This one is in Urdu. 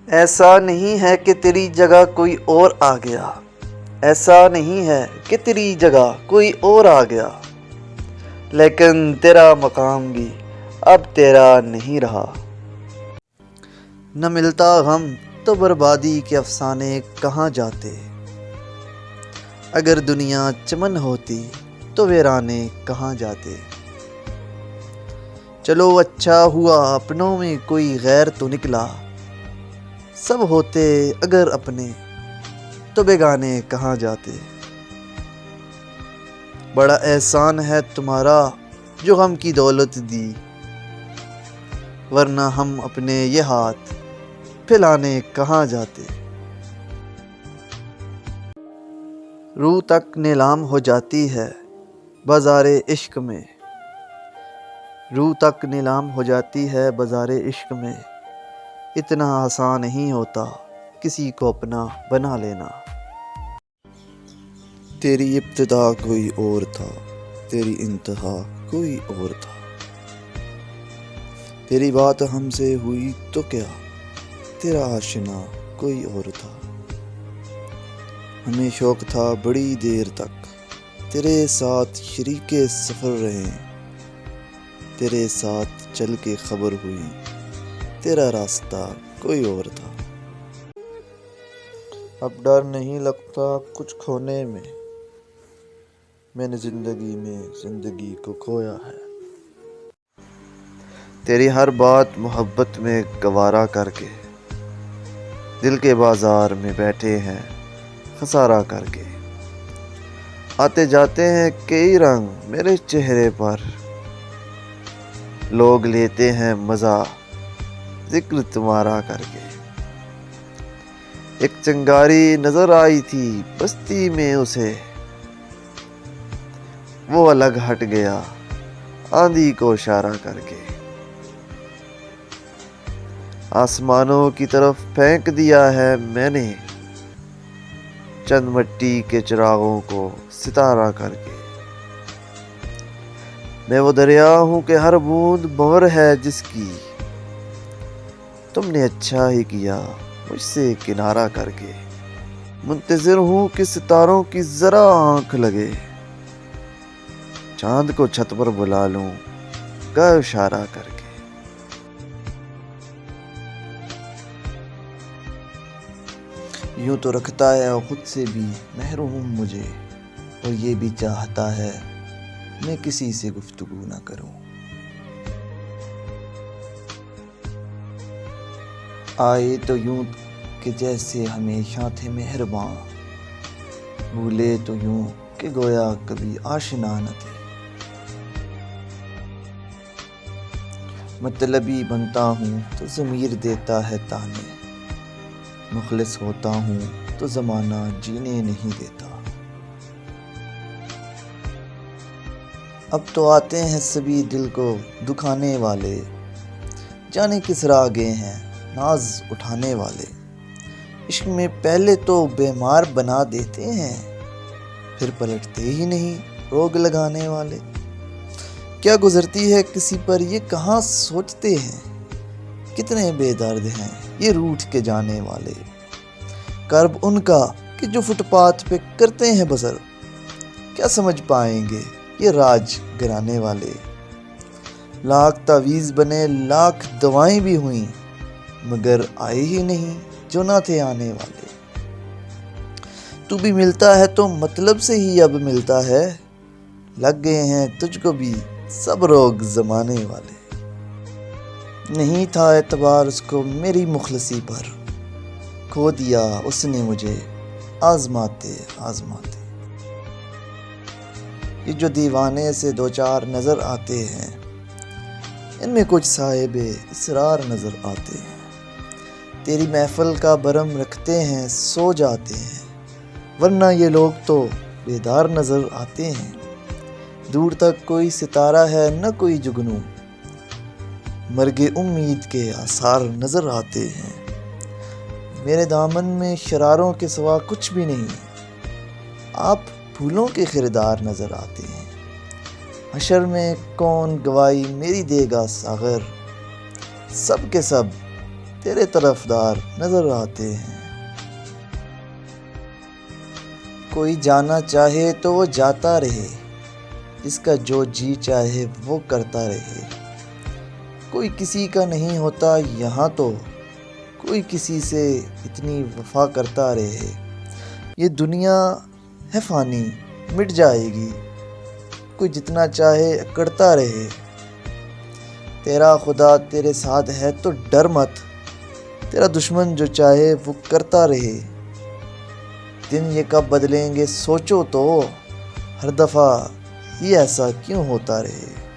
ایسا نہیں ہے کہ تیری جگہ کوئی اور آ گیا، ایسا نہیں ہے کہ تیری جگہ کوئی اور آ گیا، لیکن تیرا مقام بھی اب تیرا نہیں رہا۔ نہ ملتا غم تو بربادی کے افسانے کہاں جاتے، اگر دنیا چمن ہوتی تو ویرانے کہاں جاتے۔ چلو اچھا ہوا اپنوں میں کوئی غیر تو نکلا، سب ہوتے اگر اپنے تو بیگانے کہاں جاتے۔ بڑا احسان ہے تمہارا جو غم کی دولت دی، ورنہ ہم اپنے یہ ہاتھ پھیلانے کہاں جاتے۔ روح تک نیلام ہو جاتی ہے بازار عشق میں، روح تک نیلام ہو جاتی ہے بازار عشق میں، اتنا آسان نہیں ہوتا کسی کو اپنا بنا لینا۔ تیری ابتدا کوئی اور تھا، تیری انتہا کوئی اور تھا، تیری بات ہم سے ہوئی تو کیا، تیرا آشنا کوئی اور تھا۔ ہمیں شوق تھا بڑی دیر تک تیرے ساتھ شریک سفر رہیں، تیرے ساتھ چل کے خبر ہوئی تیرا راستہ کوئی اور تھا۔ اب ڈر نہیں لگتا کچھ کھونے میں نے زندگی کو کھویا ہے۔ تیری ہر بات محبت میں گوارا کر کے، دل کے بازار میں بیٹھے ہیں خسارہ کر کے۔ آتے جاتے ہیں کئی رنگ میرے چہرے پر، لوگ لیتے ہیں مزہ ذکر تمہارا کر کے۔ ایک چنگاری نظر آئی تھی بستی میں اسے، وہ الگ ہٹ گیا آندھی کو اشارہ کر کے۔ آسمانوں کی طرف پھینک دیا ہے میں نے چند مٹی کے چراغوں کو ستارہ کر کے۔ میں وہ دریا ہوں کہ ہر بوند بھنور ہے جس کی، تم نے اچھا ہی کیا مجھ سے کنارہ کر کے۔ منتظر ہوں کہ ستاروں کی ذرا آنکھ لگے، چاند کو چھت پر بلا لوں کا اشارہ کر کے۔ یوں تو رکھتا ہے خود سے بھی محروم مجھے، اور یہ بھی چاہتا ہے میں کسی سے گفتگو نہ کروں۔ آئے تو یوں کہ جیسے ہمیشہ تھے مہرباں، بھولے تو یوں کہ گویا کبھی آشنا نہ تھے۔ مطلبی بنتا ہوں تو ضمیر دیتا ہے طعنے، مخلص ہوتا ہوں تو زمانہ جینے نہیں دیتا۔ اب تو آتے ہیں سبھی دل کو دکھانے والے، جانے کس راہ گئے ہیں ناز اٹھانے والے۔ عشق میں پہلے تو بیمار بنا دیتے ہیں، پھر پلٹتے ہی نہیں روگ لگانے والے۔ کیا گزرتی ہے کسی پر یہ کہاں سوچتے ہیں، کتنے بے درد ہیں یہ روٹھ کے جانے والے۔ کرب ان کا کہ جو فٹ پاتھ پہ کرتے ہیں بسر، کیا سمجھ پائیں گے یہ راج گرانے والے۔ لاکھ تعویذ بنے لاکھ دوائیں بھی ہوئیں، مگر آئے ہی نہیں جو نہ تھے آنے والے۔ تو بھی ملتا ہے تو مطلب سے ہی اب ملتا ہے، لگ گئے ہیں تجھ کو بھی سب روگ زمانے والے۔ نہیں تھا اعتبار اس کو میری مخلصی پر، کھو دیا اس نے مجھے آزماتے آزماتے۔ یہ جو دیوانے سے دو چار نظر آتے ہیں، ان میں کچھ صاحب اسرار نظر آتے ہیں۔ تیری محفل کا برم رکھتے ہیں سو جاتے ہیں، ورنہ یہ لوگ تو بیدار نظر آتے ہیں۔ دور تک کوئی ستارہ ہے نہ کوئی جگنو، مرگ امید کے آثار نظر آتے ہیں۔ میرے دامن میں شراروں کے سوا کچھ بھی نہیں، آپ پھولوں کے خریدار نظر آتے ہیں۔ حشر میں کون گواہی میری دے گا ساغر، سب کے سب تیرے طرفدار نظر آتے ہیں۔ کوئی جانا چاہے تو وہ جاتا رہے، جس کا جو جی چاہے وہ کرتا رہے۔ کوئی کسی کا نہیں ہوتا یہاں تو، کوئی کسی سے اتنی وفا کرتا رہے۔ یہ دنیا ہے فانی، مٹ جائے گی، کوئی جتنا چاہے اکڑتا رہے۔ تیرا خدا تیرے ساتھ ہے تو ڈر مت، تیرا دشمن جو چاہے وہ کرتا رہے۔ دن یہ کب بدلیں گے سوچو تو، ہر دفعہ یہ ایسا کیوں ہوتا رہے۔